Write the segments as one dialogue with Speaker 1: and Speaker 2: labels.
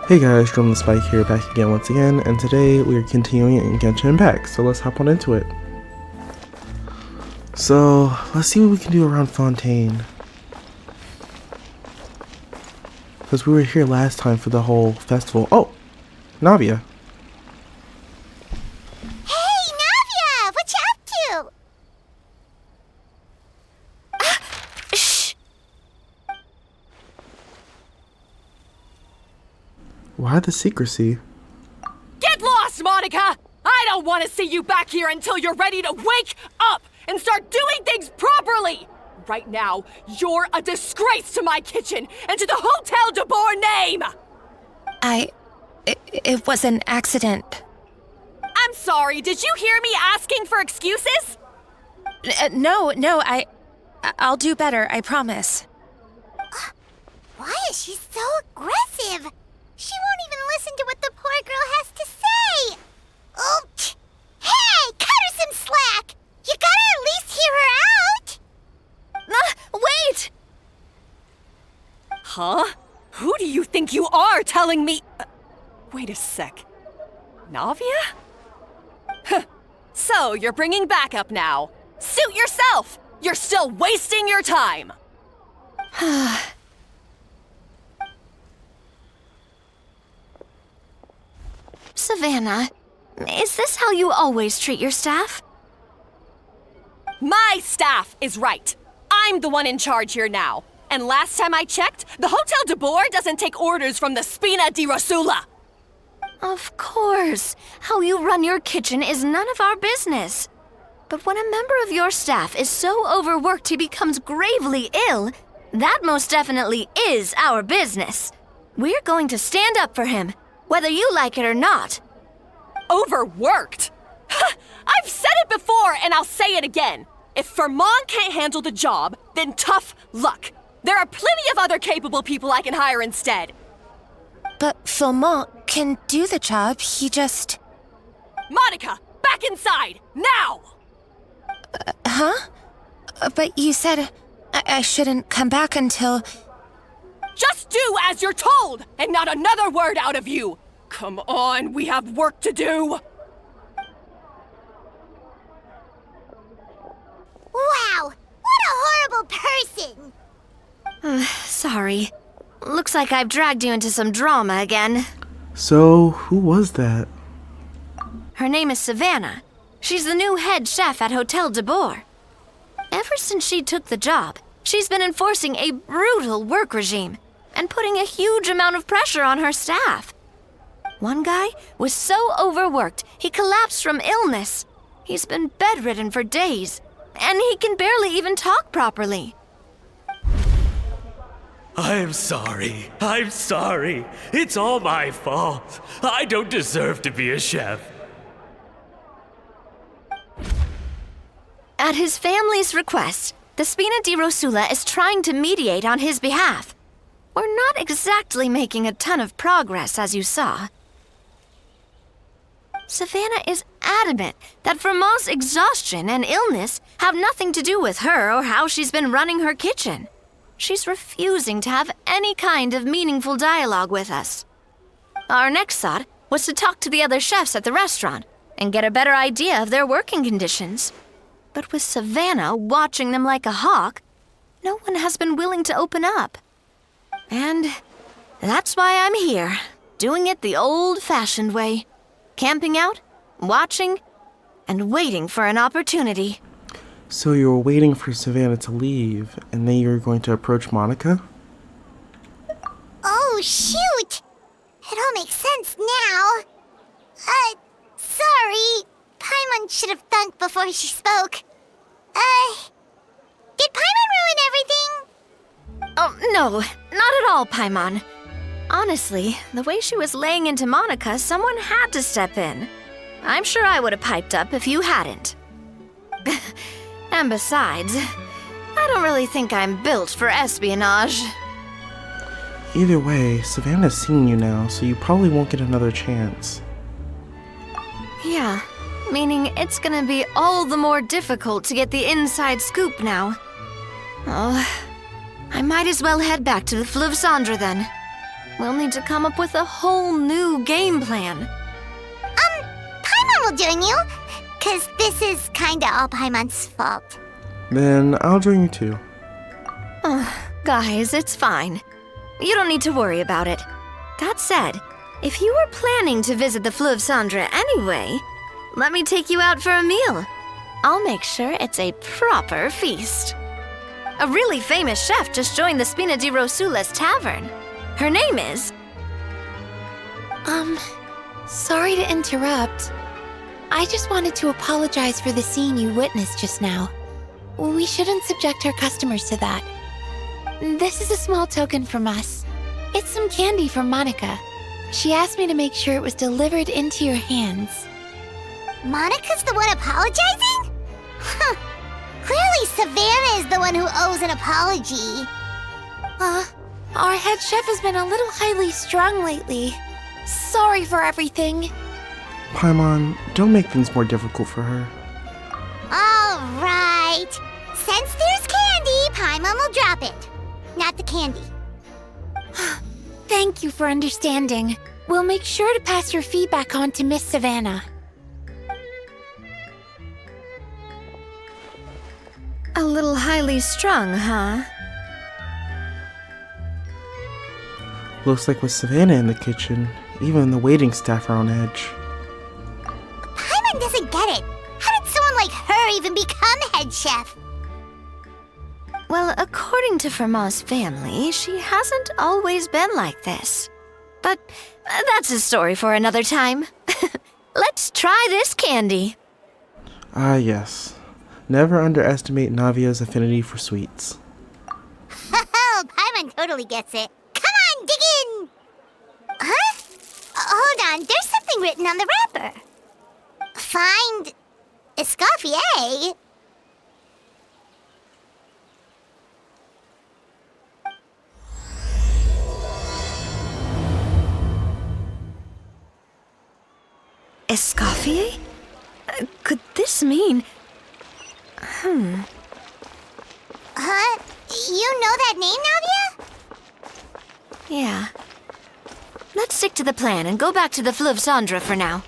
Speaker 1: Hey guys, Drum the Spike here, back again once again, and today we are continuing in Genshin Impact, so let's hop on into it. So, let's see what we can do around Fontaine. Because we were here last time for the whole festival. Oh! Navia!
Speaker 2: Hey, Navia! What you up to? Shh!
Speaker 1: Why the secrecy?
Speaker 3: Get lost, Monica! I don't want to see you back here until you're ready to wake up and start doing things properly! Right now, you're a disgrace to my kitchen and to the Hotel Debord name!
Speaker 2: It was an accident.
Speaker 3: I'm sorry, did you hear me asking for excuses?
Speaker 2: No, I'll do better, I promise. Why is she so aggressive? She won't even listen to what the poor girl has to say. Oh, hey, cut her some slack. You gotta at least hear her out. Wait!
Speaker 3: Huh? Who do you think you are telling me? Wait a sec. Navia? Huh. So, you're bringing backup now. Suit yourself! You're still wasting your time!
Speaker 2: Savanna, is this how you always treat your staff?
Speaker 3: My staff is right. I'm the one in charge here now. And last time I checked, the Hotel Debord doesn't take orders from the Spina di Rosula.
Speaker 2: Of course. How you run your kitchen is none of our business. But when a member of your staff is so overworked he becomes gravely ill, that most definitely is our business. We're going to stand up for him, whether you like it or not.
Speaker 3: Overworked? I've said it before and I'll say it again. If Furman can't handle the job, then tough luck. There are plenty of other capable people I can hire instead.
Speaker 2: But Furman can do the job, he just...
Speaker 3: Monica, back inside, now!
Speaker 2: But you said I shouldn't come back until...
Speaker 3: Just do as you're told, and not another word out of you! Come on, we have work to do!
Speaker 2: Wow! What a horrible person! Sorry. Looks like I've dragged you into some drama again.
Speaker 1: So, who was that?
Speaker 2: Her name is Savanna. She's the new head chef at Hotel Debord. Ever since she took the job, she's been enforcing a brutal work regime and putting a huge amount of pressure on her staff. One guy was so overworked, he collapsed from illness. He's been bedridden for days, and he can barely even talk properly.
Speaker 4: I'm sorry. It's all my fault. I don't deserve to be a chef.
Speaker 2: At his family's request, the Spina di Rosula is trying to mediate on his behalf. We're not exactly making a ton of progress, as you saw. Savanna is adamant that Furman's exhaustion and illness have nothing to do with her or how she's been running her kitchen. She's refusing to have any kind of meaningful dialogue with us. Our next thought was to talk to the other chefs at the restaurant and get a better idea of their working conditions. But with Savanna watching them like a hawk, no one has been willing to open up. And that's why I'm here, doing it the old-fashioned way. Camping out, watching, and waiting for an opportunity.
Speaker 1: So you were waiting for Savanna to leave, and then you were going to approach Monica?
Speaker 5: Oh, shoot! It all makes sense now. Sorry. Paimon should have thunk before she spoke. Did Paimon ruin everything?
Speaker 2: Oh, no, not at all, Paimon. Honestly, the way she was laying into Monica, someone had to step in. I'm sure I would have piped up if you hadn't. And besides, I don't really think I'm built for espionage.
Speaker 1: Either way, Savannah's seen you now, so you probably won't get another chance.
Speaker 2: Yeah, meaning it's gonna be all the more difficult to get the inside scoop now. Oh, I might as well head back to the Fleuve Cendre then. We'll need to come up with a whole new game plan.
Speaker 5: Paimon will join you, 'cause this is kinda all Paimon's fault.
Speaker 1: Then I'll join you too.
Speaker 2: Guys, it's fine. You don't need to worry about it. That said, if you were planning to visit the Fleuve Cendre anyway, let me take you out for a meal. I'll make sure it's a proper feast. A really famous chef just joined the Spina di Rosula's tavern. Her name is...
Speaker 6: Sorry to interrupt. I just wanted to apologize for the scene you witnessed just now. We shouldn't subject our customers to that. This is a small token from us. It's some candy from Monica. She asked me to make sure it was delivered into your hands.
Speaker 5: Monica's the one apologizing? Huh. Clearly Savanna is the one who owes an apology.
Speaker 6: Our head chef has been a little highly strung lately. Sorry for everything.
Speaker 1: Paimon, don't make things more difficult for her.
Speaker 5: All right. Since there's candy, Paimon will drop it. Not the candy.
Speaker 6: Thank you for understanding. We'll make sure to pass your feedback on to Miss Savanna.
Speaker 2: A little highly strung, huh?
Speaker 1: Looks like with Savanna in the kitchen, even the waiting staff are on edge.
Speaker 5: Paimon doesn't get it. How did someone like her even become head chef?
Speaker 2: Well, according to Furman's family, she hasn't always been like this. But that's a story for another time. Let's try this candy.
Speaker 1: Ah, yes. Never underestimate Navia's affinity for sweets.
Speaker 5: Oh, Paimon totally gets it. Come on, dig in! Huh? Hold on, there's something written on the wrapper. Find... Escoffier?
Speaker 2: Escoffier? Could this mean...
Speaker 5: Huh? You know that name, Navia?
Speaker 2: Yeah. Let's stick to the plan and go back to the Fleuve Cendre for now.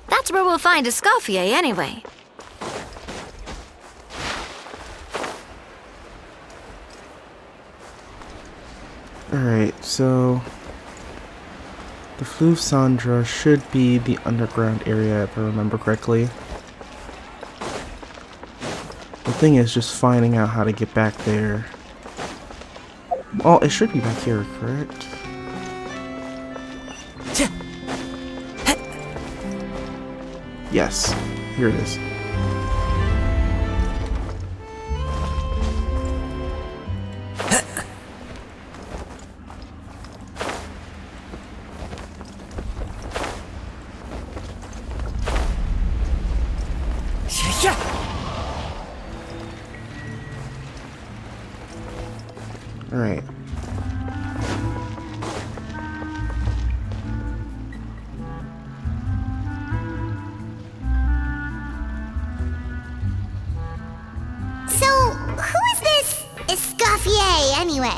Speaker 2: That's where we'll find Escoffier anyway.
Speaker 1: Alright, so... the Fleuve Cendre should be the underground area, if I remember correctly. The thing is just finding out how to get back there. Oh, it should be back here, correct? Yes, here it is. Alright.
Speaker 5: So, who is this Escoffier, anyway?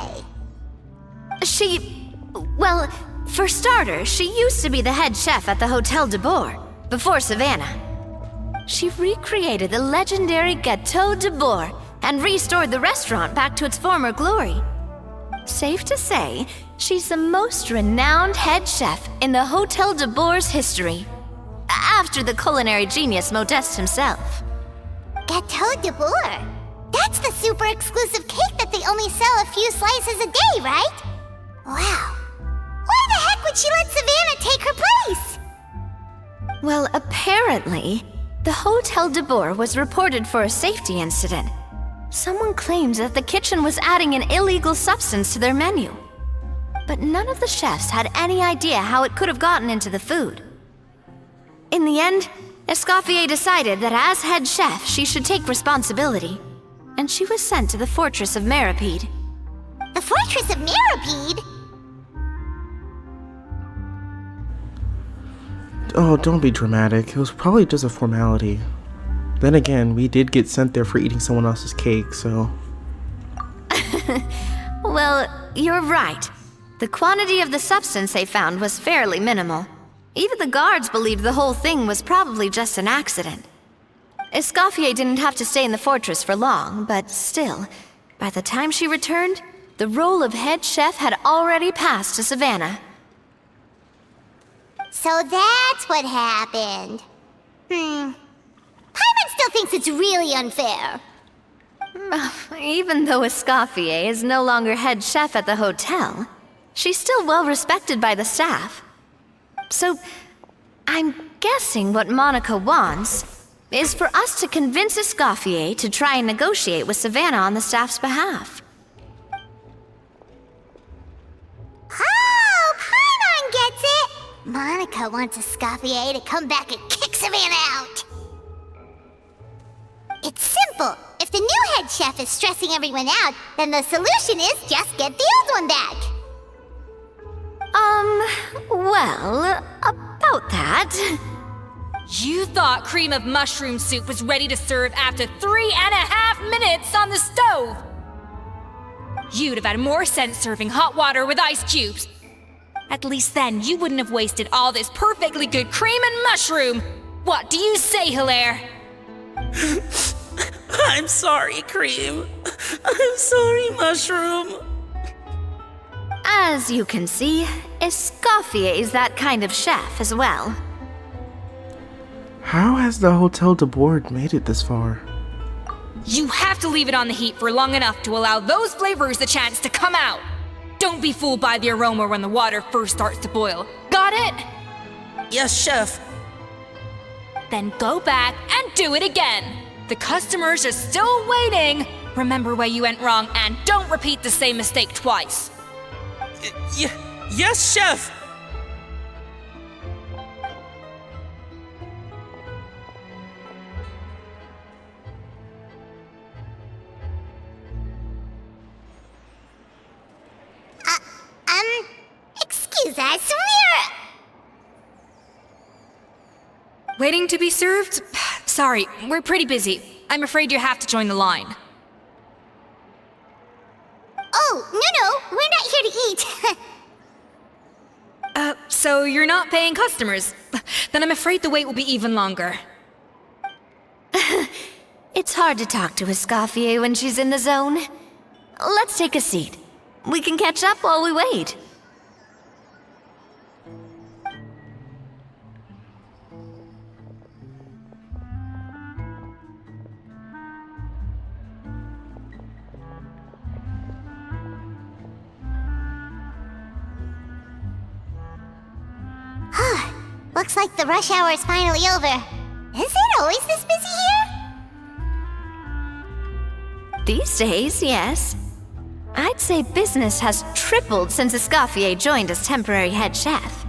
Speaker 2: Well, for starters, she used to be the head chef at the Hotel Debord, before Savanna. She recreated the legendary Gateau Debord and restored the restaurant back to its former glory. Safe to say, she's the most renowned head chef in the Hotel Debord's history, after the culinary genius Modeste himself.
Speaker 5: Gateau Debord? That's the super exclusive cake that they only sell a few slices a day, right? Wow. Why the heck would she let Savanna take her place?
Speaker 2: Well, apparently, the Hotel Debord was reported for a safety incident. Someone claims that the kitchen was adding an illegal substance to their menu. But none of the chefs had any idea how it could have gotten into the food. In the end, Escoffier decided that as head chef, she should take responsibility, and she was sent to the Fortress of Meripede.
Speaker 5: The Fortress of Meripede?
Speaker 1: Oh, don't be dramatic. It was probably just a formality. Then again, we did get sent there for eating someone else's cake, so...
Speaker 2: Well, you're right. The quantity of the substance they found was fairly minimal. Even the guards believed the whole thing was probably just an accident. Escoffier didn't have to stay in the fortress for long, but still, by the time she returned, the role of head chef had already passed to Savanna.
Speaker 5: So that's what happened. Paimon still thinks it's really unfair.
Speaker 2: Even though Escoffier is no longer head chef at the hotel, she's still well respected by the staff. So, I'm guessing what Monica wants is for us to convince Escoffier to try and negotiate with Savanna on the staff's behalf.
Speaker 5: Oh, Paimon gets it! Monica wants Escoffier to come back and kick Savanna out. It's simple. If the new head chef is stressing everyone out, then the solution is just get the old one back.
Speaker 2: Well, about that...
Speaker 7: You thought cream of mushroom soup was ready to serve after 3.5 minutes on the stove! You'd have had more sense serving hot water with ice cubes. At least then you wouldn't have wasted all this perfectly good cream and mushroom! What do you say, Hilaire?
Speaker 8: I'm sorry, Cream. I'm sorry, Mushroom.
Speaker 2: As you can see, Escoffier is that kind of chef as well.
Speaker 1: How has the Hotel Debord made it this far?
Speaker 7: You have to leave it on the heat for long enough to allow those flavors the chance to come out. Don't be fooled by the aroma when the water first starts to boil. Got it?
Speaker 8: Yes, Chef.
Speaker 7: Then go back and do it again. The customers are still waiting. Remember where you went wrong and don't repeat the same mistake twice.
Speaker 8: Yes, Chef.
Speaker 5: Excuse us,
Speaker 7: Waiting to be served? Sorry, we're pretty busy. I'm afraid you have to join the line.
Speaker 5: Oh, no, we're not here to eat.
Speaker 7: So you're not paying customers? Then I'm afraid the wait will be even longer.
Speaker 2: It's hard to talk to Escoffier when she's in the zone. Let's take a seat. We can catch up while we wait.
Speaker 5: Looks like the rush hour is finally over. Is it always this busy here?
Speaker 2: These days, yes. I'd say business has tripled since Escoffier joined as temporary head chef.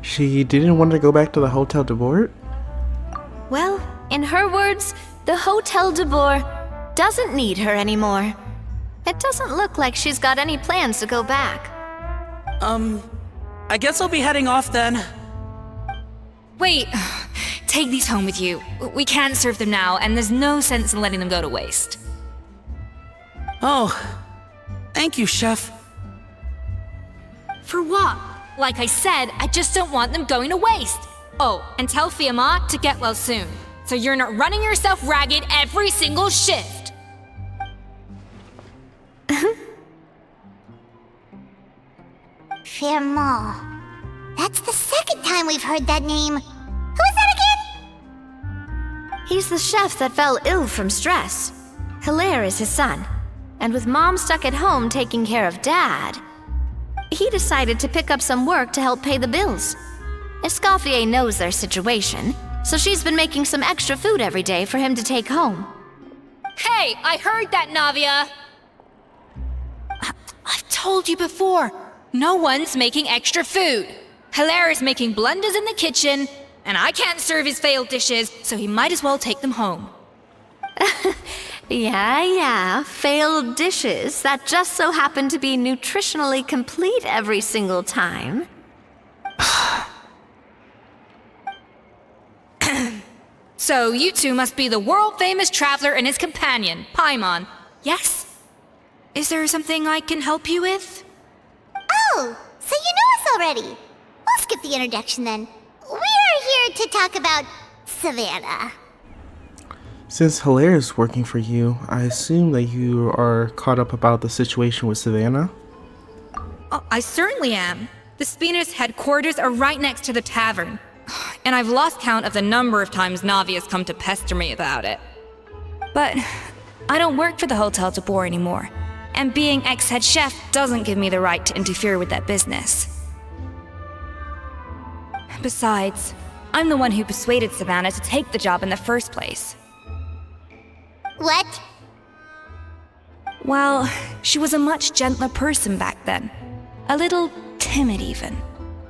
Speaker 1: She didn't want to go back to the Hotel Debord?
Speaker 2: Well, in her words, the Hotel Debord doesn't need her anymore. It doesn't look like she's got any plans to go back.
Speaker 8: I guess I'll be heading off then.
Speaker 7: Wait, take these home with you. We can't serve them now, and there's no sense in letting them go to waste.
Speaker 8: Oh, thank you, Chef.
Speaker 7: For what? Like I said, I just don't want them going to waste. Oh, and tell Fiamma to get well soon, so you're not running yourself ragged every single shift.
Speaker 5: Furman. That's the second time we've heard that name. Who is that again?
Speaker 2: He's the chef that fell ill from stress. Hilaire is his son. And with Mom stuck at home taking care of Dad, he decided to pick up some work to help pay the bills. Escoffier knows their situation, so she's been making some extra food every day for him to take home.
Speaker 7: Hey, I heard that, Navia! I've told you before, no one's making extra food. Hilaire is making blunders in the kitchen, and I can't serve his failed dishes, so he might as well take them home.
Speaker 2: Yeah, failed dishes that just so happen to be nutritionally complete every single time.
Speaker 7: So you two must be the world-famous traveler and his companion, Paimon. Yes? Is there something I can help you with?
Speaker 5: Oh, so you know us already. We'll skip the introduction then. We're here to talk about Savanna.
Speaker 1: Since Hilaire is working for you, I assume that you are caught up about the situation with Savanna?
Speaker 7: Oh, I certainly am. The Spina's headquarters are right next to the tavern. And I've lost count of the number of times Navi has come to pester me about it. But I don't work for the Hotel Debord anymore, and being ex-head chef doesn't give me the right to interfere with that business. Besides, I'm the one who persuaded Savanna to take the job in the first place.
Speaker 5: What?
Speaker 7: Well, she was a much gentler person back then. A little timid even.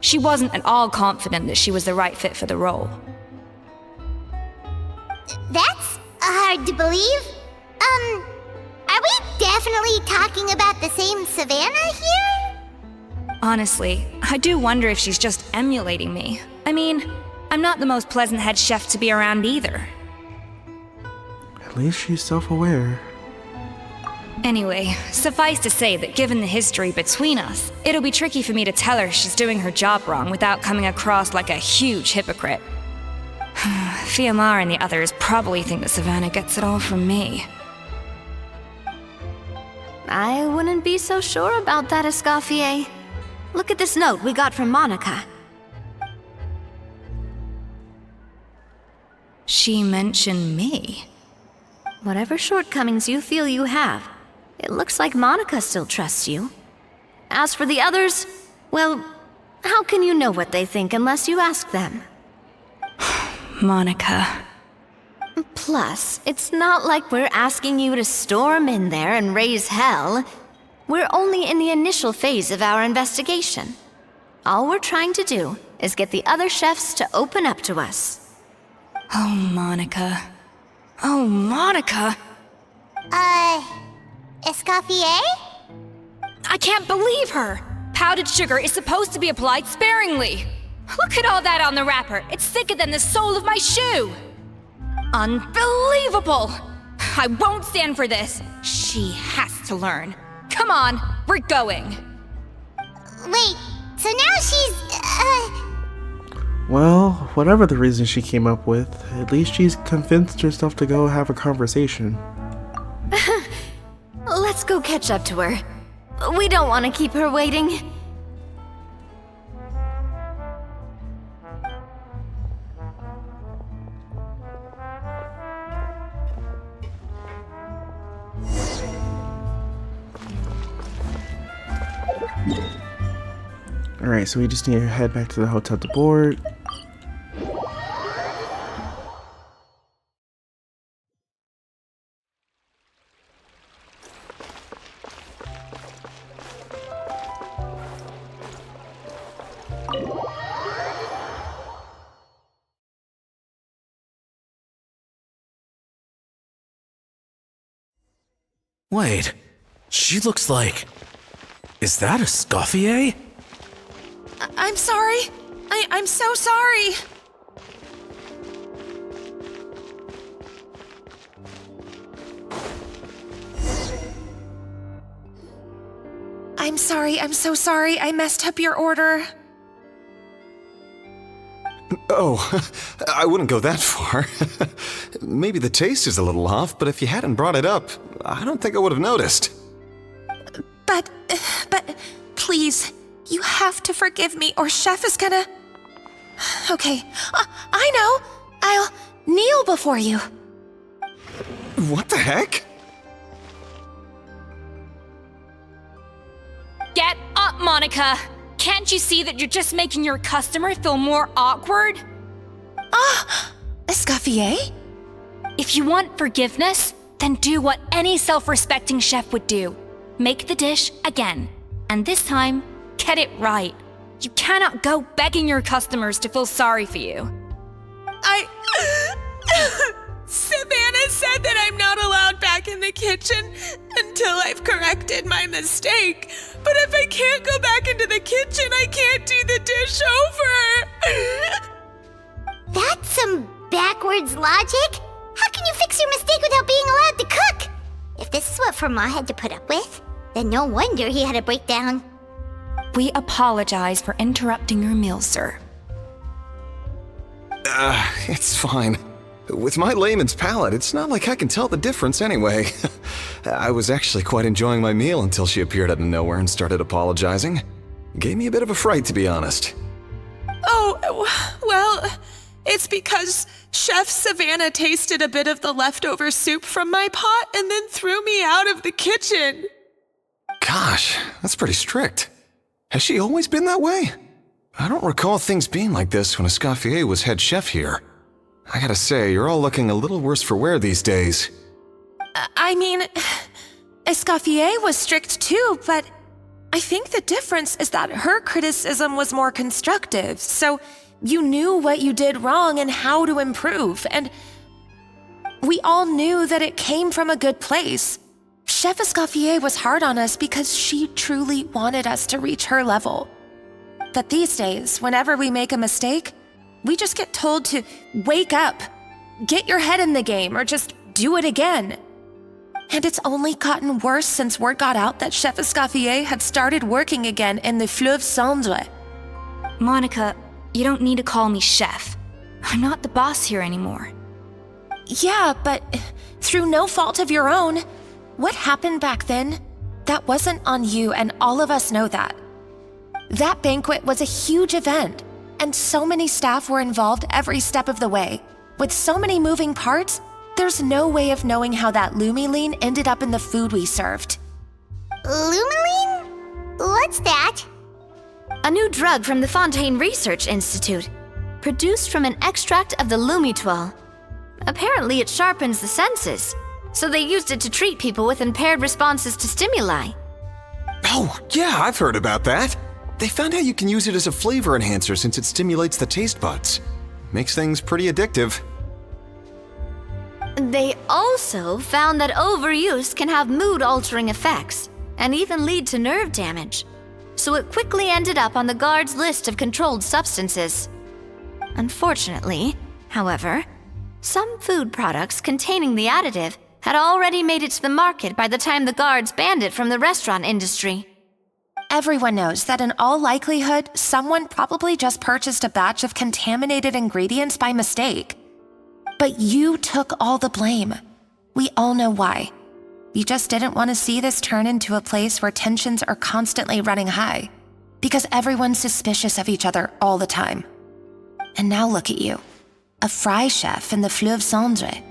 Speaker 7: She wasn't at all confident that she was the right fit for the role.
Speaker 5: That's hard to believe. Are we definitely talking about the same Savanna here?
Speaker 7: Honestly, I do wonder if she's just emulating me. I mean, I'm not the most pleasant head chef to be around either.
Speaker 1: At least she's self-aware.
Speaker 7: Anyway, suffice to say that given the history between us, it'll be tricky for me to tell her she's doing her job wrong without coming across like a huge hypocrite. Fiamar and the others probably think that Savanna gets it all from me.
Speaker 2: I wouldn't be so sure about that, Escoffier. Look at this note we got from Monica.
Speaker 7: She mentioned me.
Speaker 2: Whatever shortcomings you feel you have, it looks like Monica still trusts you. As for the others, well, how can you know what they think unless you ask them?
Speaker 7: Monica.
Speaker 2: Plus, it's not like we're asking you to storm in there and raise hell. We're only in the initial phase of our investigation. All we're trying to do is get the other chefs to open up to us.
Speaker 7: Oh, Monica. Oh, Monica!
Speaker 5: Escoffier?
Speaker 7: I can't believe her! Powdered sugar is supposed to be applied sparingly. Look at all that on the wrapper. It's thicker than the sole of my shoe. Unbelievable! I won't stand for this. She has to learn. Come on, we're going.
Speaker 5: Wait, so now she's,
Speaker 1: Well, whatever the reason she came up with, at least she's convinced herself to go have a conversation.
Speaker 2: Let's go catch up to her. We don't want to keep her waiting.
Speaker 1: Alright, so we just need to head back to the Hotel Debord.
Speaker 4: Wait, she looks like... Is that Escoffier?
Speaker 3: I'm sorry. I'm so sorry. I'm sorry. I'm so sorry. I messed up your order.
Speaker 9: Oh, I wouldn't go that far. Maybe the taste is a little off, but if you hadn't brought it up, I don't think I would have noticed.
Speaker 3: But, please, you have to forgive me or Chef is gonna... Okay, I know. I'll kneel before you.
Speaker 9: What the heck?
Speaker 7: Get up, Monica! Can't you see that you're just making your customer feel more awkward?
Speaker 3: Escoffier?
Speaker 7: If you want forgiveness, then do what any self-respecting chef would do. Make the dish again. And this time, get it right. You cannot go begging your customers to feel sorry for you.
Speaker 8: Savanna said that I'm not allowed back in the kitchen until I've corrected my mistake. But if I can't go back into the kitchen, I can't do the dish over.
Speaker 5: That's some backwards logic. How can you fix your mistake without being allowed to cook? If this is what Furman had to put up with, then no wonder he had a breakdown.
Speaker 7: We apologize for interrupting your meal, sir.
Speaker 9: It's fine. With my layman's palate, it's not like I can tell the difference anyway. I was actually quite enjoying my meal until she appeared out of nowhere and started apologizing. Gave me a bit of a fright, to be honest.
Speaker 8: Oh, well, it's because Chef Savanna tasted a bit of the leftover soup from my pot and then threw me out of the kitchen.
Speaker 9: Gosh, that's pretty strict. Has she always been that way? I don't recall things being like this when Escoffier was head chef here. I gotta say, you're all looking a little worse for wear these days.
Speaker 8: I mean, Escoffier was strict too, but I think the difference is that her criticism was more constructive, so you knew what you did wrong and how to improve, and we all knew that it came from a good place. Chef Escoffier was hard on us because she truly wanted us to reach her level. But these days, whenever we make a mistake, we just get told to wake up, get your head in the game, or just do it again. And it's only gotten worse since word got out that Chef Escoffier had started working again in the Fleuve Cendre.
Speaker 7: Monica, you don't need to call me chef. I'm not the boss here anymore.
Speaker 8: Yeah, but through no fault of your own, what happened back then, that wasn't on you, and all of us know that. That banquet was a huge event, and so many staff were involved every step of the way. With so many moving parts, there's no way of knowing how that Lumiline ended up in the food we served.
Speaker 5: Lumaline? What's that?
Speaker 2: A new drug from the Fontaine Research Institute, produced from an extract of the Lumitwell. Apparently it sharpens the senses, so they used it to treat people with impaired responses to stimuli.
Speaker 9: Oh, yeah, I've heard about that. They found out you can use it as a flavor enhancer since it stimulates the taste buds. Makes things pretty addictive.
Speaker 2: They also found that overuse can have mood-altering effects, and even lead to nerve damage. So it quickly ended up on the guard's list of controlled substances. Unfortunately, however, some food products containing the additive had already made it to the market by the time the guards banned it from the restaurant industry.
Speaker 8: Everyone knows that in all likelihood, someone probably just purchased a batch of contaminated ingredients by mistake. But you took all the blame. We all know why. You just didn't want to see this turn into a place where tensions are constantly running high, because everyone's suspicious of each other all the time. And now look at you, a fry chef in the Fleuve Cendre.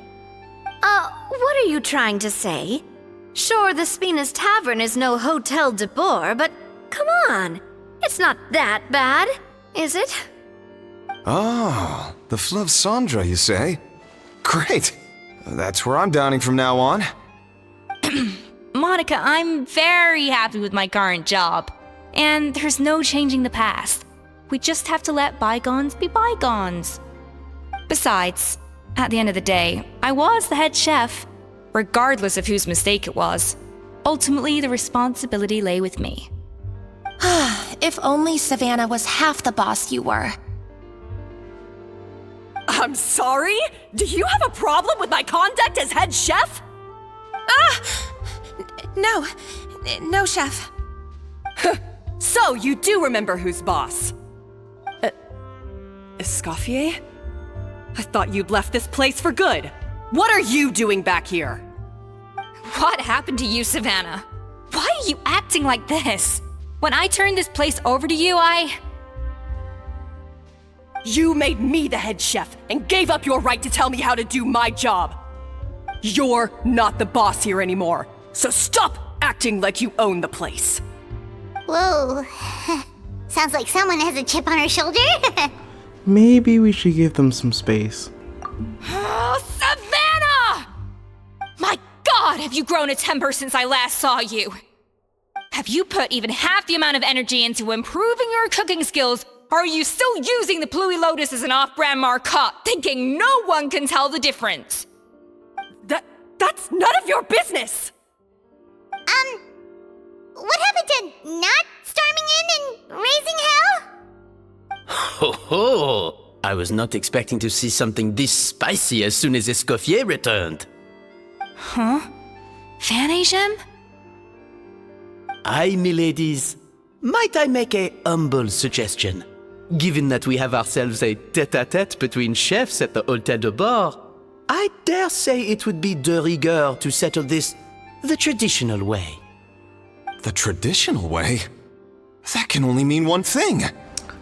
Speaker 2: What are you trying to say? Sure, the Spina's Tavern is no Hotel Debord, but come on. It's not that bad, is it?
Speaker 9: Oh, the Fleuve Cendre, you say? Great. That's where I'm dining from now on.
Speaker 7: Monica, I'm very happy with my current job. And there's no changing the past. We just have to let bygones be bygones. Besides, at the end of the day, I was the head chef, regardless of whose mistake it was. Ultimately, the responsibility lay with me.
Speaker 8: If only Savanna was half the boss you were.
Speaker 3: I'm sorry? Do you have a problem with my conduct as head chef?
Speaker 8: No, chef.
Speaker 3: So you do remember who's boss? Escoffier? I thought you'd left this place for good. What are you doing back here?
Speaker 7: What happened to you, Savanna? Why are you acting like this? When I turned this place over to you,
Speaker 3: You made me the head chef and gave up your right to tell me how to do my job. You're not the boss here anymore, so stop acting like you own the place.
Speaker 5: Whoa. Sounds like someone has a chip on her shoulder.
Speaker 1: Maybe we should give them some space.
Speaker 7: Oh, Savanna! My God, have you grown a temper since I last saw you? Have you put even half the amount of energy into improving your cooking skills, or are you still using the Pluie Lotus as an off-brand marcotte, thinking no one can tell the difference?
Speaker 3: That's none of your business!
Speaker 5: What happened to not storming in and raising hell?
Speaker 10: Ho ho! I was not expecting to see something this spicy as soon as Escoffier returned.
Speaker 7: Huh? Fanagem?
Speaker 10: Aye, miladies. might I make a humble suggestion? Given that we have ourselves a tête-à-tête between chefs at the Hotel Debord, I dare say it would be de rigueur to settle this the traditional way.
Speaker 9: The traditional way? That can only mean one thing.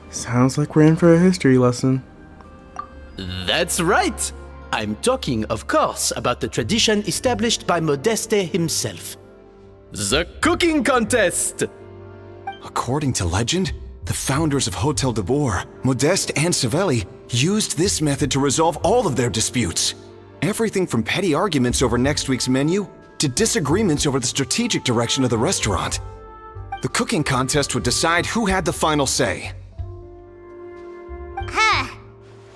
Speaker 1: Sounds like we're in for a history lesson.
Speaker 10: That's right! I'm talking, of course, about the tradition established by Modeste himself. The cooking contest!
Speaker 9: According to legend, the founders of Hotel Debord, Modeste and Savelli, used this method to resolve all of their disputes. Everything from petty arguments over next week's menu to disagreements over the strategic direction of the restaurant. The cooking contest would decide who had the final say.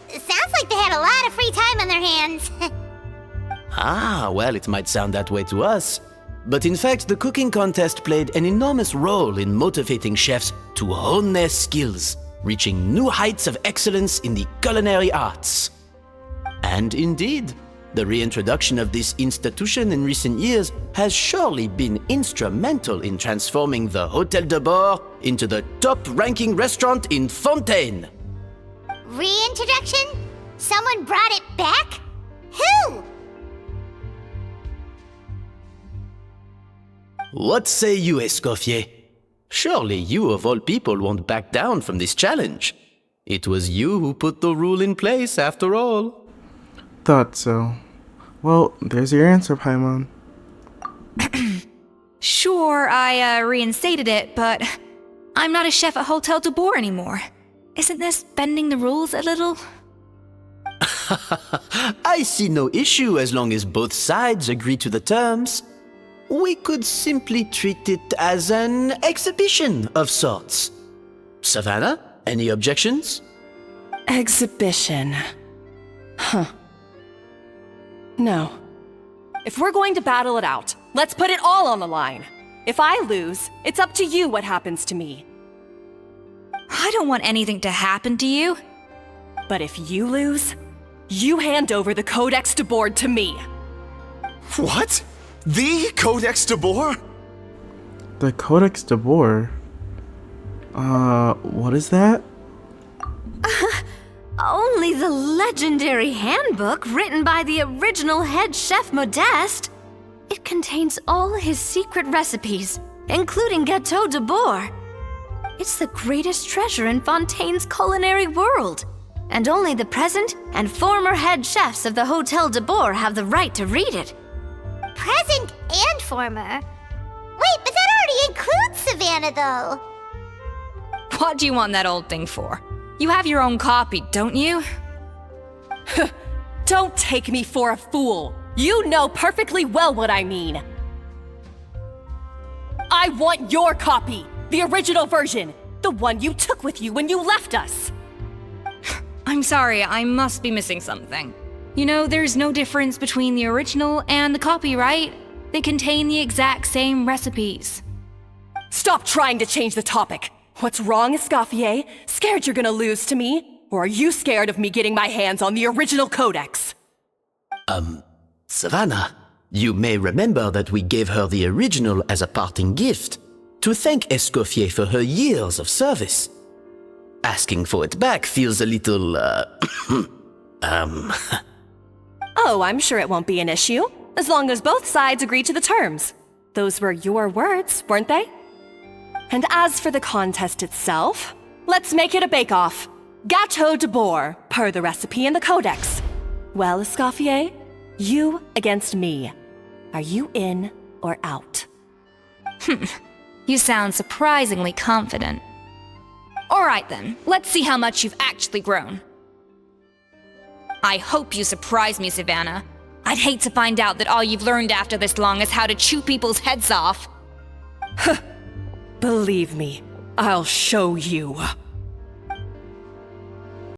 Speaker 5: Sounds like they had a lot of free time on their hands.
Speaker 10: Well, it might sound that way to us. But in fact, the cooking contest played an enormous role in motivating chefs to hone their skills, reaching new heights of excellence in the culinary arts. And indeed, the reintroduction of this institution in recent years has surely been instrumental in transforming the Hotel Debord into the top-ranking restaurant in Fontaine.
Speaker 5: Reintroduction? Someone brought it back? Who?
Speaker 10: What say you, Escoffier? Surely you of all people won't back down from this challenge. It was you who put the rule in place, after all.
Speaker 1: Thought so. Well, there's your answer, Paimon.
Speaker 7: Sure, I reinstated it, but I'm not a chef at Hotel Debord anymore. Isn't this bending the rules a little?
Speaker 10: I see no issue as long as both sides agree to the terms. We could simply treat it as an exhibition of sorts. Savanna, any objections?
Speaker 3: Exhibition. Huh. No. If we're going to battle it out, let's put it all on the line. If I lose, it's up to you what happens to me.
Speaker 7: I don't want anything to happen to you.
Speaker 3: But if you lose, you hand over the Codex Debord to me.
Speaker 9: What? The Codex Debord?
Speaker 1: The Codex Debord? What is that?
Speaker 2: Only the legendary handbook written by the original head chef Modeste. It contains all his secret recipes, including Gateau Debord. It's the greatest treasure in Fontaine's culinary world, and only the present and former head chefs of the Hotel Debord have the right to read it.
Speaker 5: Present and former? Wait, but that already includes Savanna, though.
Speaker 7: What do you want that old thing for? You have your own copy, don't you?
Speaker 3: Don't take me for a fool. You know perfectly well what I mean. I want your copy, the original version, the one you took with you when you left us.
Speaker 7: I'm sorry, I must be missing something. You know, there's no difference between the original and the copy, right? They contain the exact same recipes.
Speaker 3: Stop trying to change the topic. What's wrong, Escoffier? Scared you're gonna lose to me? Or are you scared of me getting my hands on the original codex?
Speaker 10: Savanna, you may remember that we gave her the original as a parting gift, to thank Escoffier for her years of service. Asking for it back feels a little,
Speaker 3: Oh, I'm sure it won't be an issue, as long as both sides agree to the terms. Those were your words, weren't they? And as for the contest itself, let's make it a bake-off. Gateau Debord, per the recipe in the codex. Well, Escoffier, you against me. Are you in or out?
Speaker 7: You sound surprisingly confident. Alright then, let's see how much you've actually grown. I hope you surprise me, Savanna. I'd hate to find out that all you've learned after this long is how to chew people's heads off.
Speaker 3: Believe me, I'll show you.